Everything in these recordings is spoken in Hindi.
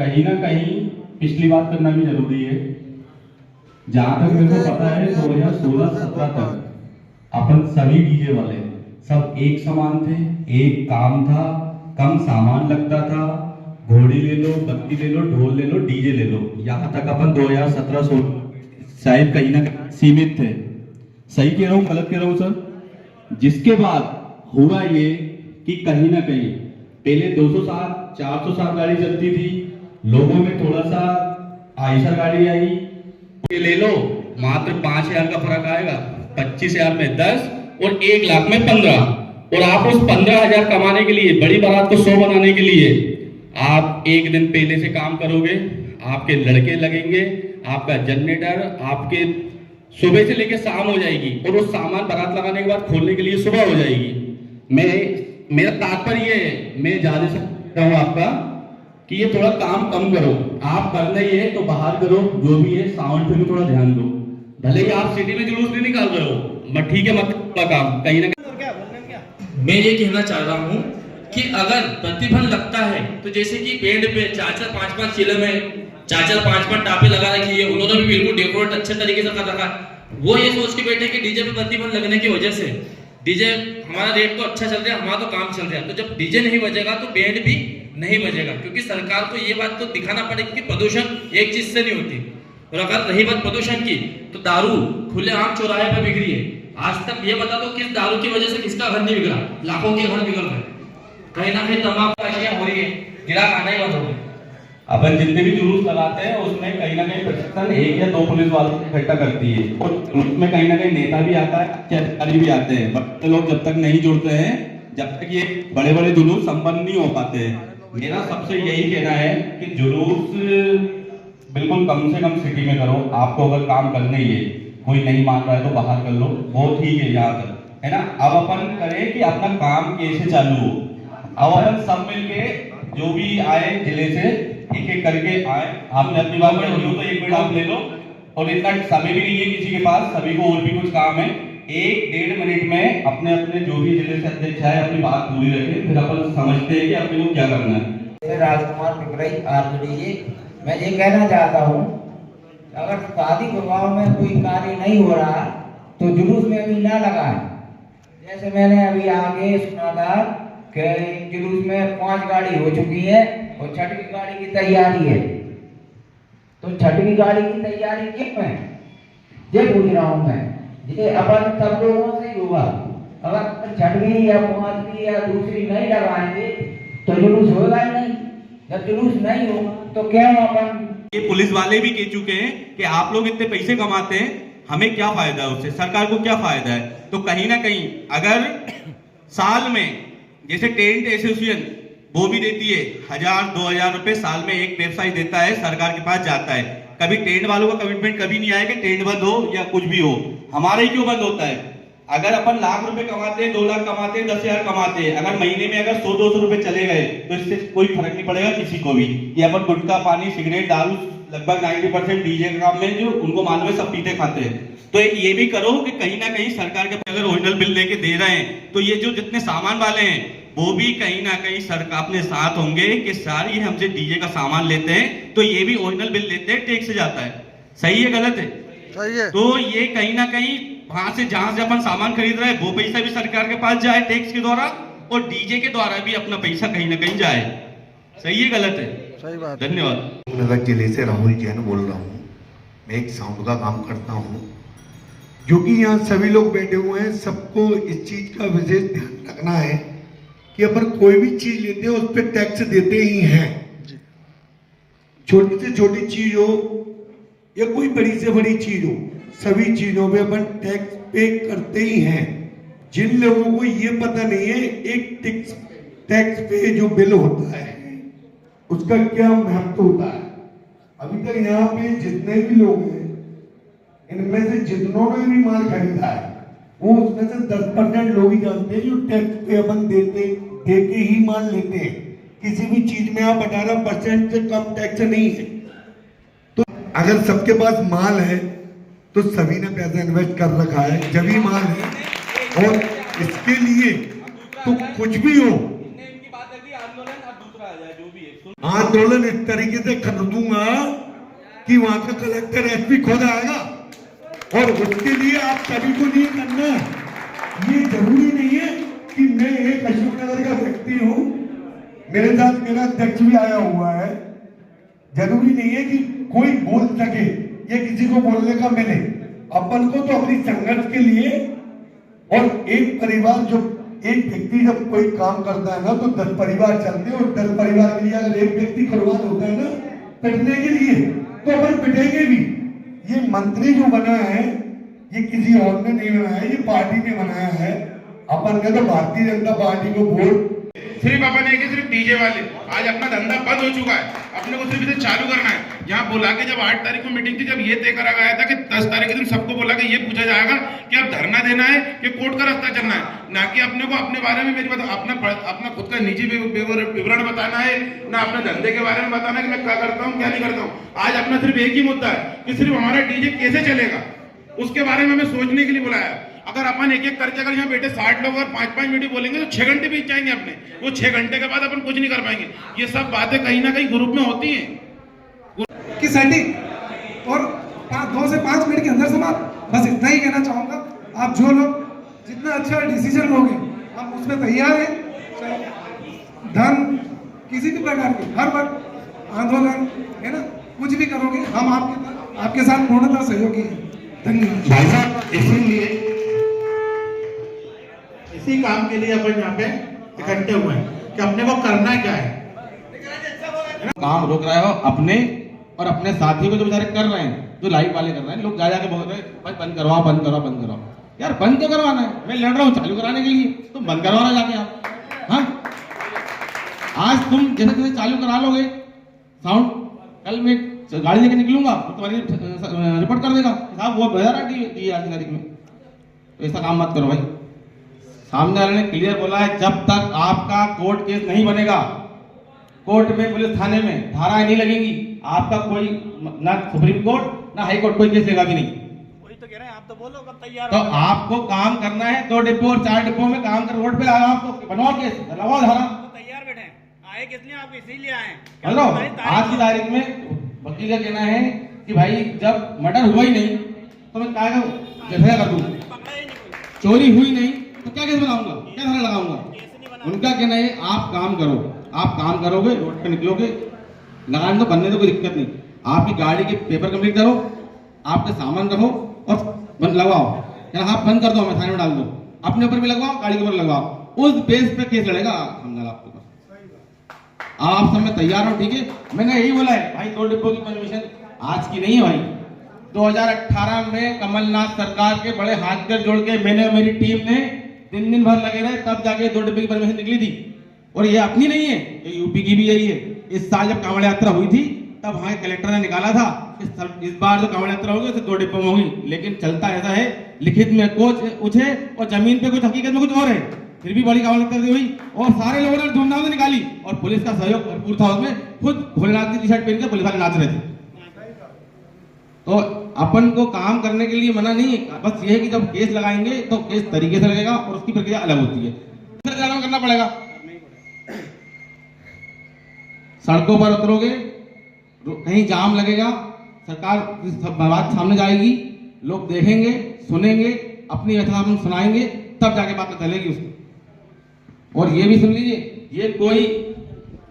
कहीं ना कहीं पिछली बात करना भी जरूरी है। जहां तक मेरे को पता है 2016-17 तक अपन सभी डीजे वाले सब एक समान थे, एक काम था, कम सामान लगता था। घोड़ी ले लो, बत्ती ले लो, ढोल ले लो, डीजे ले लो, यहाँ तक अपन 2017-16 शायद कहीं ना कहीं सीमित थे। सही कह रहा हूँ गलत कह रहा हूँ सर? जिसके बाद हुआ ये कि कहीं ना कहीं पहले 260 460 गाड़ी चलती थी, लोगों में थोड़ा सा आयशर गाड़ी आई, ये ले लो, मात्र 5,000 का फर्क आएगा, 25,000 में 10 और 1 लाख में 15। और आप उस 15,000 कमाने के लिए, बड़ी बारात को 100 बनाने के लिए आप एक दिन पहले से काम करोगे, आपके लड़के लगेंगे, आपका जनरेटर आपके सुबह से लेकर शाम हो जाएगी, और वो सामान बारात लगाने के बाद खोलने के लिए सुबह हो जाएगी। मेरा तात्पर्य ये है, मैं ज्यादा से कह रहा हूं आपका कि ये थोड़ा काम कम करो। आप करना ही है तो बाहर करो, जो भी है साउंड पे भी थोड़ा ध्यान दो। भले ही आप सिटी में जुलूस नहीं निकाल रहे हो, मत ठीक है, मत काम कहीं ना कहीं। मैं ये कहना चाह रहा हूँ कि अगर प्रतिबंध लगता है तो जैसे कि पेड़ पे 4-4 5-5 चिल्ले में 4-4 5-5 टापे लगा रखी है, उन्होंने भी बिल्कुल डेकोरेट अच्छे तरीके से कर रखा है। वो ये सोच के बैठे कि डीजे पे प्रतिबंध लगने की वजह से डीजे हमारा रेट तो अच्छा चल रहा है, हमारा तो काम चल रहा है, तो जब डीजे नहीं बजेगा तो बैंड भी नहीं बजेगा, क्योंकि सरकार को ये बात तो दिखाना पड़ेगी कि प्रदूषण एक चीज से नहीं होती। और अगर रही बात प्रदूषण की, तो दारू खुलेआम चौराहे पर बिक्री है। आज तक ये बता दो किस दारू की वजह से किसका घर नहीं बिगड़ा? लाखों के घर बिगड़ गए। कहीं ना कहीं तंबाकू अशिया हो रही है, गिराक आना ही बंद हो गए। अपन जितने भी जुलूस लगाते हैं उसमें कहीं ना कहीं प्रशासन 1 या 2 पुलिस वालों को इकट्ठा करती है, और उसमें कहीं ना कहीं नेता भी आता है, अच्छे अधिकारी भी आते हैं। बड़े लोग जब तक नहीं जुड़ते हैं, जब तक ये बड़े बड़े जुलूस संपन्न नहीं हो पाते हैं। मेरा सबसे यही कहना है कि जुलूस बिल्कुल कम से कम सिटी में करो। आपको अगर काम करना ही है, कोई नहीं मान रहा है तो बाहर कर लो, वो ठीक है यहाँ तक, है ना। अब अपन करें कि अपना काम कैसे चालू हो। अब अपन सब मिलके जो भी आए जिले से एक एक करके आए। आपने अपनी बात रखी हो तो 1 मिनट आप ले लो, और इतना समय भी नहीं है किसी के पास, सभी को और भी कुछ काम है। 1-1.5 मिनट में अपने अपने जो भी जिले से अध्यक्ष है अपनी बात पूरी रखें, फिर अपन समझते हैं कि अपने को क्या करना है। राजकुमार पिपराई आरजेडी। मैं ये कहना चाहता हूँ, अगर शादी विवाह में कोई कार्य नहीं हो रहा तो जुलूस में भी ना लगाए। जैसे मैंने अभी आगे सुना था कि जुलूस में 5 गाड़ी हो चुकी है और 6वीं गाड़ी की तैयारी है, तो 6वीं गाड़ी की तैयारी क्यों है ये पूछ रहा हूँ मैं। ये अपन सब लोगों से ही होगा। अगर 6वीं या 5वीं या दूसरी नहीं लगाएंगे तो जुलूस होगा ही नहीं। जब जुलूस नहीं हो तो क्या अपन, ये पुलिस वाले भी कह चुके हैं कि आप लोग इतने पैसे कमाते हैं, हमें क्या फायदा है उससे, सरकार को क्या फायदा है। तो कहीं ना कहीं अगर साल में जैसे टेंट एसोसिएशन वो भी देती है 1,000-2,000 रुपए साल में, एक व्यवसाय देता है, सरकार के पास जाता है। कभी टेंट वालों का कमिटमेंट कभी नहीं आया कि टेंट बंद हो या कुछ भी हो। हमारा ही क्यों बंद होता है? अगर अपन लाख रुपए कमाते हैं, 2 लाख कमाते हैं, 10,000 कमाते हैं, अगर महीने में अगर 100-200 रुपए चले गए तो इससे कोई फर्क नहीं पड़ेगा किसी को भी। ये अपन गुटखा, पानी, सिगरेट, दारू लगभग 90% डीजे के काम में जो उनको मालूम है सब पीते खाते हैं। तो एक ये भी करो कि कहीं ना कहीं सरकार के अगर ओरिजिनल बिल लेके दे रहे हैं तो ये जो जितने सामान वाले हैं वो भी कहीं ना कहीं सरकार अपने साथ होंगे कि सारे ये हमसे डीजे का सामान लेते हैं तो ये भी ओरिजिनल बिल लेते हैं, टैक्स से जाता है। सही है गलत है? सही है। तो ये कहीं ना कहीं वहां से जहां से अपन सामान खरीद रहे हैं वो पैसा भी सरकार के पास जाए टैक्स के द्वारा, और डीजे के द्वारा भी अपना पैसा कहीं ना कहीं जाए। सही है गलत है? सही बात। धन्यवाद। नगर जिले से राहुल जैन बोल रहा हूँ। मैं एक साउंड का काम करता हूँ, जो कि यहाँ सभी लोग बैठे हुए हैं, सबको इस चीज का विशेष ध्यान रखना है कि अपन कोई भी चीज लेते हैं उस पर टैक्स देते ही हैं। छोटी से छोटी चीज हो या कोई बड़ी से बड़ी चीज हो, सभी चीजों पे अपन टैक्स पे करते ही हैं। जिन लोगों को ये पता नहीं है एक टैक्स पे जो बिल होता है उसका क्या महत्व होता है। अभी तक यहाँ पे जितने भी लोग हैं इनमें से जितनों ने भी माल खरीदा है वो उसमें से 10% लोग ही जानते हैं जो टैक्स पे अपन देके ही माल लेते हैं। किसी भी चीज में आप 18% से कम टैक्स नहीं है। तो अगर सबके पास माल है तो सभी ने पैसा इन्वेस्ट कर रखा है, जब ही माल है। और इसके लिए तो कुछ भी हो, इनकी बात है कि आंदोलन अब दूसरा आ जाए जो भी है। आंदोलन इस तरीके से कर दूंगा कि वहां का कलेक्टर एसपी खुद आएगा, और उसके लिए आप सभी को नहीं करना। ये जरूरी नहीं है कि मैं एक अशोकनगर का व्यक्ति हूं, मेरे साथ मेरा अध्यक्ष भी आया हुआ है। जरूरी नहीं है कि कोई बोल सके या किसी को बोलने का मिले। अपन को तो अपनी संघर्ष के लिए, और एक परिवार जो एक व्यक्ति जब कोई काम करता है ना तो 10 परिवार चलते हैं, और 10 परिवार के लिए अगर एक व्यक्ति कुर्बान होता है ना पिटने के लिए, तो अपन पिटेंगे भी। ये मंत्री जो बना है ये किसी और ने नहीं बनाया, ये पार्टी ने बनाया है। अपन ने तो भारतीय जनता पार्टी को वोट सिर्फ अपन है कि सिर्फ डीजे वाले, आज अपना धंधा बंद हो चुका है, अपने को सिर्फ इसे चालू करना है। यहाँ बुला के जब 8 तारीख को मीटिंग थी, जब ये तय करा गया था कि 10 तारीख के दिन सबको बुला के ये पूछा जाएगा कि अब धरना देना है कि कोर्ट का रास्ता चलना है, ना कि अपने को अपने बारे में मेरी बात अपना खुद का निजी विवरण बताना है, ना अपने धंधे के बारे में बताना है कि मैं क्या करता हूँ क्या नहीं करता हूँ। आज अपना सिर्फ एक ही मुद्दा है कि सिर्फ हमारा डीजे कैसे चलेगा, उसके बारे में हमें सोचने के लिए बुलाया। अगर अपन एक एक करके अगर यहाँ बैठे 60 लोग और 5-5 मिनट बोलेंगे तो 6 घंटे बीत जाएंगे अपने, वो 6 घंटे के बाद अपन कुछ नहीं कर पाएंगे। ये सब बातें कहीं ना कहीं ग्रुप में होती हैं कि सेटिंग और 2 से 5 मिनट के अंदर समाप्त। बस इतना ही कहना चाहूंगा। आप जो लोग जितना अच्छा डिसीजन लोगे हम उसमें तैयार हैं, चाहे धन किसी भी प्रकार के हर वक्त आंदोलन है ना, कुछ भी करोगे हम आपके साथ पूर्णतः सहयोगी हैं। धन्यवाद भाई साहब। इसीलिए इसी काम के लिए अपन यहाँ पे इकट्ठे हुए हैं कि अपने को करना क्या है। काम रोक रहे हो अपने और अपने साथियों को जो बेचारे कर रहे हैं, जो लाइव वाले कर रहे हैं, लोग जा जाके बोल रहे हैं भाई बंद करवाओ बंद करवाओ बंद करवाओ। यार बंद क्यों करवाना है? मैं लड़ रहा हूँ चालू कराने के लिए, तुम बंद करवाना जाके आप। हाँ, आज तुम जैसे जैसे चालू करा लोगे साउंड, कल मैं गाड़ी लेके निकलूंगा तो तुम्हारी रिपोर्ट कर देगा साहब वो बजा रहा है आज की तारीख में। तो ऐसा काम मत करो भाई। सामने वाले ने क्लियर बोला है जब तक आपका कोर्ट केस नहीं बनेगा, कोर्ट में पुलिस थाने में धाराएं नहीं लगेंगी, आपका कोई ना सुप्रीम कोर्ट ना हाई कोर्ट कोई केस लेगा भी नहीं। वही तो कह रहे हैं, आप तो बोलो कब तैयार तो आपको काम करना है 2 डिपो और 4 डिपो में काम कर, रोड पे लगाओ, आपको बनवाओ केस, लगाओ धारा। तो तैयार बैठे हैं, आए किस लिए? आप इसीलिए आए हेलो, आज की तारीख में वकील का कहना है कि भाई जब मर्डर हुआ ही नहीं तो मैं क्या कर दूं, चोरी हुई नहीं तो क्या केस बनाऊंगा, क्या धारा लगाऊंगा। उनका कहना है आप काम करो, आप काम करोगे रोड पे निकलोगे, लगाने तो बनने तो कोई दिक्कत नहीं, आपकी गाड़ी के पेपर कंप्लीट करो, आपके सामान रखो और बंद लगवाओ, या हाथ बंद कर दो, हमें थाने में डाल दो, अपने ऊपर भी लगवाओ गाड़ी के ऊपर लगवाओ, उस बेस पे केस लड़ेगा हमने आपके पास। आप सब में तैयार हो, ठीक है। मैंने यही बोला है भाई 2 डिपो की परमिशन आज की नहीं है भाई। 2018 में कमलनाथ सरकार के बड़े हाथ कर जोड़ के मैंने और मेरी टीम ने दिन भर लगे रहे, तब जाके 2 डिब्बे की परमिशन निकली थी। और ये अपनी नहीं है, ये यूपी की भी यही है। इस साल जब कांवड़ यात्रा हुई थी तब वहां कलेक्टर ने निकाला था, इस बार जो कांवड़ यात्रा होगी तो 2 डिब्बों में होगी। लेकिन चलता ऐसा है, लिखित में कुछ है और जमीन पे कुछ, हकीकत में कुछ और है। फिर भी बड़ी कांवड़ यात्रा हुई और सारे लोगों ने धूमधाम से निकाली और पुलिस का सहयोग भरपूर था उसमें। खुद भोलेनाथ की टी शर्ट पहन के पुलिस वाले नाच रहे थे। तो अपन को काम करने के लिए मना नहीं है, बस ये है कि जब केस लगाएंगे तो केस तरीके से लगेगा और उसकी प्रक्रिया अलग होती है, फिर करना पड़ेगा। सड़कों पर उतरोगे, कहीं जाम लगेगा, सरकार की बात सामने जाएगी, लोग देखेंगे, सुनेंगे, अपनी व्यथा सुनाएंगे, तब जाके बात चलेगी उसकी। और ये भी सुन लीजिए, ये कोई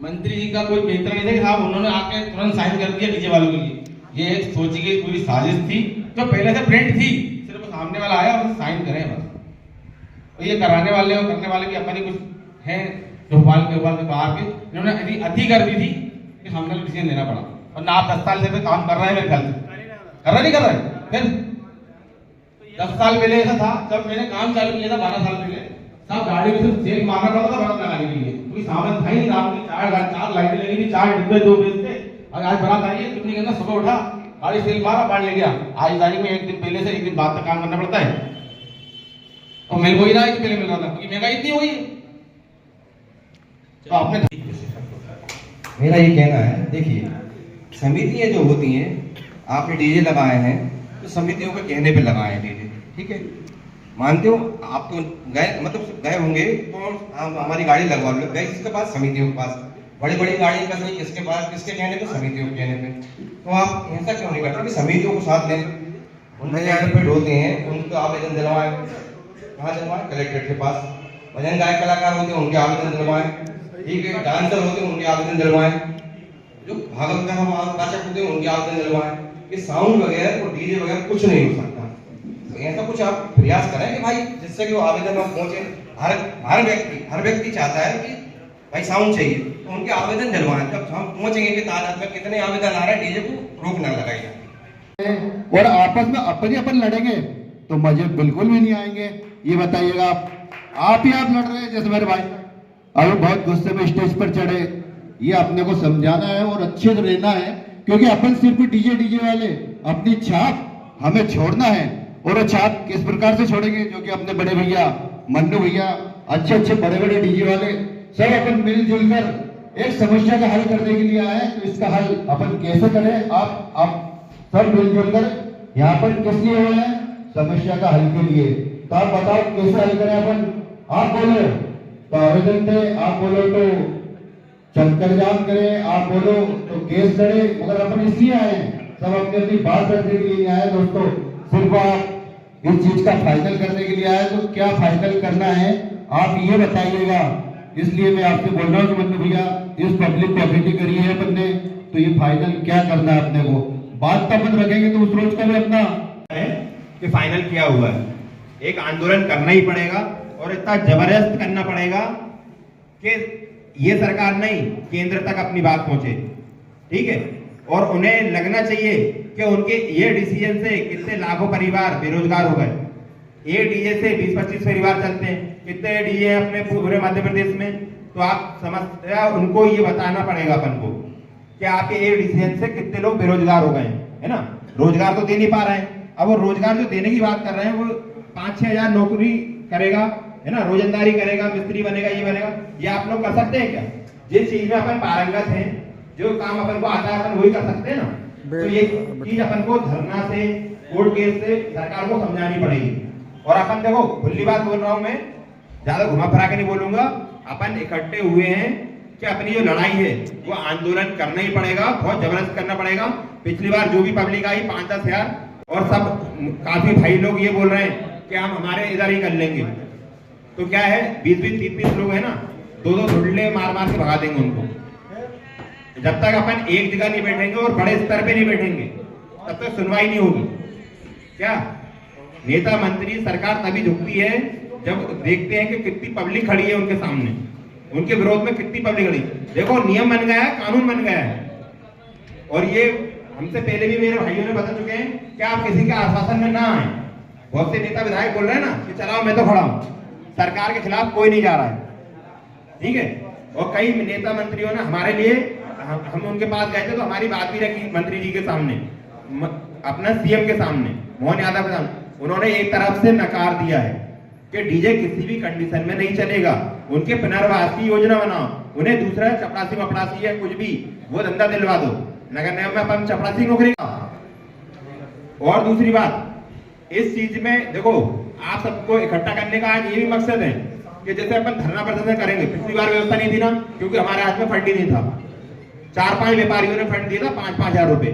मंत्री जी का कोई बेहतर नहीं है साहब उन्होंने आके तुरंत साइन कर दिया डीजे वालों के लिए। ये एक सोची गई पूरी साजिश थी जो पहले से प्रिंट थी, सिर्फ सामने वाला आया और साइन करें बस। तो ये कराने वाले और करने वाले भी अपनी कुछ हैं भोपाल के बाहर के, इन्होंने अति कर दी थी कि सामने वाले डिसीजन लेना पड़ा। और ना आप 10 साल से काम कर रहे हैं, मेरे ख्याल से कर रहे नहीं कर रहे। फिर 10 साल पहले ऐसा था जब मैंने काम चालू किया था 12 साल पहले, सब गाड़ी में सिर्फ सेल मारना पड़ता था बारात लगाने के लिए, कोई सामान था ही नहीं। आपकी 4 लाइटें लगी थी, 4 डिब्बे 2 बेच थे। और आज बारात आई है, कितनी घंटा सुबह उठा, गाड़ी सेल मारा, बाढ़ ले गया। आज तारीख में 1 दिन पहले से 1 दिन बाद तक काम करना पड़ता है और मिल वही रहा है पहले मिल रहा था, क्योंकि महंगाई इतनी हुई है। तो आपने मेरा ये कहना है, देखिए समितियां जो होती हैं, आपने डीजे लगाए हैं तो समितियों के कहने पे लगाए हैं डीजे, ठीक है, मानते हो। आप तो गए, मतलब गए होंगे तो हम हमारी गाड़ी लगवा लो, गए किसके पास? समितियों के पास। बड़ी बड़ी गाड़ी का सही किसके पास, किसके कहने पे, समितियों के कहने पे। तो आप ऐसा क्यों नहीं करते कि समितियों को साथ लें, उनके कहने पे होते हैं, उनको आवेदन दिलवाएं। कहाँ दिलवाएं? कलेक्ट्रेट के पास। भजन गायक कलाकार होते हैं, उनके आवेदन दिलवाएं। ठीक है, डांसर होते हैं, उनके आवेदन दिलवाएं। जो भागवत का हम वाचक होते हैं, उनके आवेदन दिलवाएं। ये साउंड वगैरह और डीजे वगैरह कुछ नहीं हो सकता। तो ऐसा कुछ आप प्रयास करें कि भाई जिससे कि वो आवेदन में पहुंचे। हर व्यक्ति चाहता है कि भाई साउंड चाहिए, तो उनके आवेदन दिलवाएं। तब हम पहुंचेंगे कि तादाद में कितने आवेदन आ रहे हैं, डीजे को रोक ना लगाई जाए। और आपस में अपन लड़ेंगे तो मजे बिल्कुल भी नहीं आएंगे। ये बताइएगा आप ही आप लड़ रहे हैं जैसे मेरे भाई अभी बहुत गुस्से में स्टेज पर चढ़े। ये अपने को समझाना है और अच्छे से रहना है, क्योंकि अपन सिर्फ डीजे वाले अपनी छाप हमें छोड़ना है। और वो छाप किस प्रकार से छोड़ेंगे, जो कि अपने बड़े भैया मन्नू भैया, अच्छे बड़े डीजे वाले सब अपन मिलजुल कर एक समस्या का हल करने के लिए आए। तो इसका हल अपन कैसे करें, आप सब मिलजुल कर यहाँ पर किस लिए हुए हैं, समस्या का हल के लिए। तो आप बताओ कैसे हल करें अपन। आप बोलो तो आवेदन दे, आप बोलो तो चक्कर जाम करें, आप बोलो तो केस लड़े, मगर अपन इसलिए आए हैं, सब अपनी बात रखने के लिए आए दोस्तों। सिर्फ आप इस चीज का फाइनल करने के लिए आए, तो क्या फाइनल करना है आप ये बताइएगा। इसलिए मैं आपसे बोल रहा हूँ कि मन्नू भैया इस पब्लिक को अपील करी है अपन ने, तो ये फाइनल क्या करना है अपने को। बात तो अपन रखेंगे तो उस रोज का भी अपना है कि फाइनल किया हुआ है। एक आंदोलन करना ही पड़ेगा और इतना जबरदस्त करना पड़ेगा कि ये सरकार नहीं, केंद्र तक अपनी बात पहुंचे। ठीक है, और उन्हें लगना चाहिए कि उनके ये डिसीजन से कितने लाखों परिवार बेरोजगार हो गए। एक डीजे से 20-25 परिवार चलते हैं, कितने डीजे अपने पूरे मध्य प्रदेश में। तो आप समझ उनको ये बताना पड़ेगा अपन को कि आपके एक डिसीजन से कितने लोग बेरोजगार हो गए हैं, है ना। रोजगार तो दे नहीं पा रहे हैं। अब वो रोजगार जो देने की बात कर रहे हैं वो 5-6 हजार नौकरी करेगा, है ना, रोजंदारी करेगा, मिस्त्री बनेगा, ये बनेगा। ये आप लोग कर सकते हैं क्या? जिस चीज में अपन पारंगत हैं, जो काम अपन को आता है, अपन वही कर सकते हैं ना। तो ये चीज अपन को धरना से, कोर्ट केस से सरकार को समझानी पड़ेगी। और अपन देखो, खुली बात बोल रहा हूं मैं, ज्यादा घुमा फिरा के नहीं बोलूंगा। अपन इकट्ठे हुए हैं कि अपनी जो लड़ाई है वो आंदोलन करना ही पड़ेगा, बहुत जबरदस्त करना पड़ेगा। पिछली बार जो भी पब्लिक आई 5-10 हजार, और सब काफी भाई लोग ये बोल रहे हैं कि हम हमारे इधर ही कर लेंगे। तो क्या है, 20-20, 30-30 लोग है ना, 2-2 धुल्ले मार के भगा देंगे उनको। जब तक अपन एक जगह नहीं बैठेंगे और बड़े स्तर पे नहीं बैठेंगे, तब तक सुनवाई नहीं होगी। क्या नेता मंत्री सरकार तभी झुकती है जब देखते हैं कि कितनी पब्लिक खड़ी है उनके सामने, उनके विरोध में कितनी पब्लिक खड़ी। देखो, नियम बन गया है, कानून बन गया है। और ये हमसे पहले भी मेरे भाइयों ने बता चुके हैं कि आप किसी के आश्वासन में ना आए। बहुत से नेता विधायक बोल रहे हैं ना कि चलाओ मैं तो खड़ा हूं, सरकार के खिलाफ कोई नहीं जा रहा है। ठीक है, और कई नेता मंत्रियों ने हमारे लिए, हम उनके पास गए थे तो हमारी बात भी रखी मंत्री जी के सामने, अपना सीएम के सामने, मोहन यादव के सामने। उन्होंने एक तरफ से नकार दिया है कि डीजे किसी भी कंडीशन में नहीं चलेगा। उनके पुनर्वास की योजना बनाओ, उन्हें दूसरा चपरासी या कुछ भी वो धंधा दिलवा दो। नगर निगम में अपन चपरासी नौकरी का। और दूसरी बात, इस चीज में देखो, आप सबको इकट्ठा करने का आज ये भी मकसद है कि जैसे अपन धरना प्रदर्शन करेंगे। पिछली बार व्यवस्था नहीं थी ना, क्योंकि हमारे हाथ में फंड ही नहीं था। 4-5 व्यापारियों ने फंड दिया था, 5-5 हजार रुपए।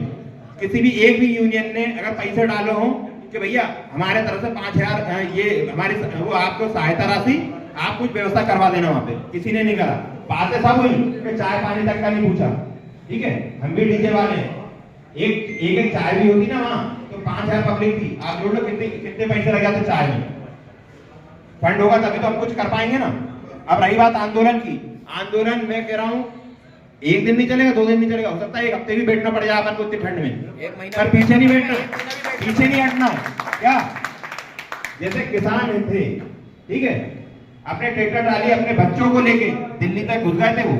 किसी भी एक भी यूनियन ने अगर पैसे डाले हो कि भैया हमारे तरफ से 5 हजार ये हमारी वो आपको सहायता राशि, आप कुछ व्यवस्था करवा देना, वहां पे किसी ने नहीं करा। बातें सब हुई कि चाय पानी तक का नहीं पूछा। ठीक है, हम भी डीजे वाले हैं। एक चाय भी होती ना वहां, तो 5000 पब्लिक थी। आप जोड़ लो कितने पैसे लगे थे चाय में। फंड होगा तभी तो हम कुछ कर पाएंगे ना। अब रही बात आंदोलन की, आंदोलन मैं कह रहा हूं 1 दिन नहीं चलेगा, 2 दिन नहीं चलेगा, हो सकता है 1 हफ्ते भी बैठना पड़ जाए अपन को इतनी ठंड में। 1 महीना पर पीछे नहीं बैठना, पीछे नहीं हटना। क्या जैसे किसान थे, ठीक है, अपने ट्रैक्टर डाली अपने बच्चों को लेके दिल्ली तक घुस गए थे। वो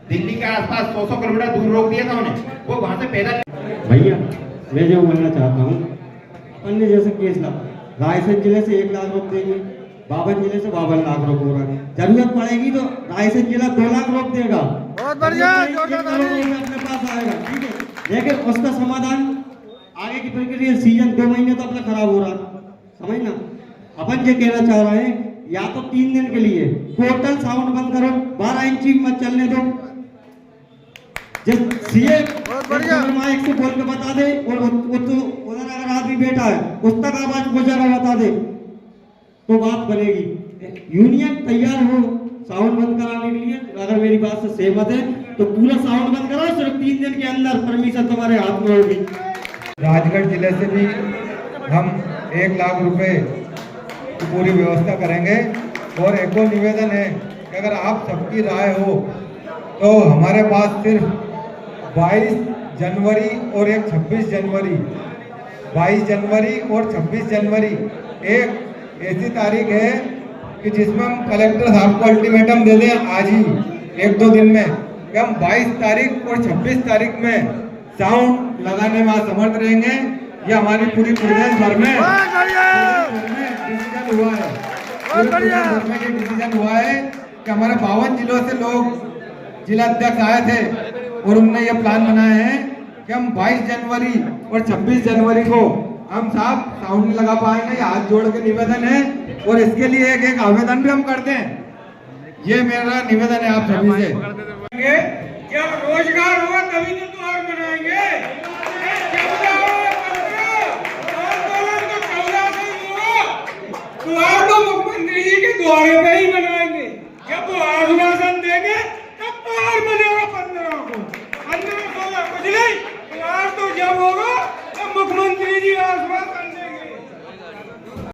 दिल्ली के आसपास 100 किलोमीटर दूर रोक दिया था उन्हें, वो वहां से पैदल। भैया मैं जो बोलना चाहता हूँ, अपन ने जैसे केस लगा, रायसेन जिले से 1 लाख रोक देंगे, बावन जिले से 52 लाख रोक होगा। जरूरत पड़ेगी तो रायसेन जिला 2 लाख रोक देगा। बहुत बढ़िया, अपने पास आएगा। ठीक है, लेकिन उसका समाधान आगे की प्रक्रिया, सीजन 2 महीने तो अपना खराब हो रहा, समझना। अपन ये कहना चाह रहे हैं, या तो 3 दिन के लिए टोटल साउंड बंद करो, 12 इंची मत चलने दो। जब सीए माइक से बोल के बता दे और वो तो उधर अगर आदमी बैठा है उस तक आवाज पहुंचाकर बता दे तो बात बनेगी। यूनियन तैयार हो साउंड बंद कराने के लिए, अगर मेरी बात से सहमत है तो पूरा साउंड बंद कराओ, सिर्फ 3 दिन के अंदर परमिशन तुम्हारे हाथ में होगी। राजगढ़ जिले से भी हम 1 लाख रुपए की पूरी व्यवस्था करेंगे। और एक और निवेदन है कि अगर आप सबकी राय हो तो हमारे पास सिर्फ 22 जनवरी और एक 26 जनवरी, 22 जनवरी और 26 जनवरी एक ऐसी तारीख है कि जिसमें हम कलेक्टर साहब को अल्टीमेटम दे दें आज ही 1-2 दिन में कि हम 22 तारीख और 26 तारीख में साउंड लगाने में असमर्थ रहेंगे। ये हमारी पूरी प्रदेश भर में डिसीजन हुआ है, पूरे प्रदेश भर में ये डिसीजन हुआ है कि हमारे 52 जिलों से लोग जिला अध्यक्ष आए थे और उनने ये प्लान बनाए हैं कि हम 22 जनवरी और 26 जनवरी को हम साहब साउंड नहीं लगा पाएंगे। हाथ जोड़ के निवेदन है और इसके लिए एक आवेदन भी हम करते हैं। ये मेरा निवेदन है आप सभी से। जब रोजगार होगा तभी तो त्योहार मनाएंगे।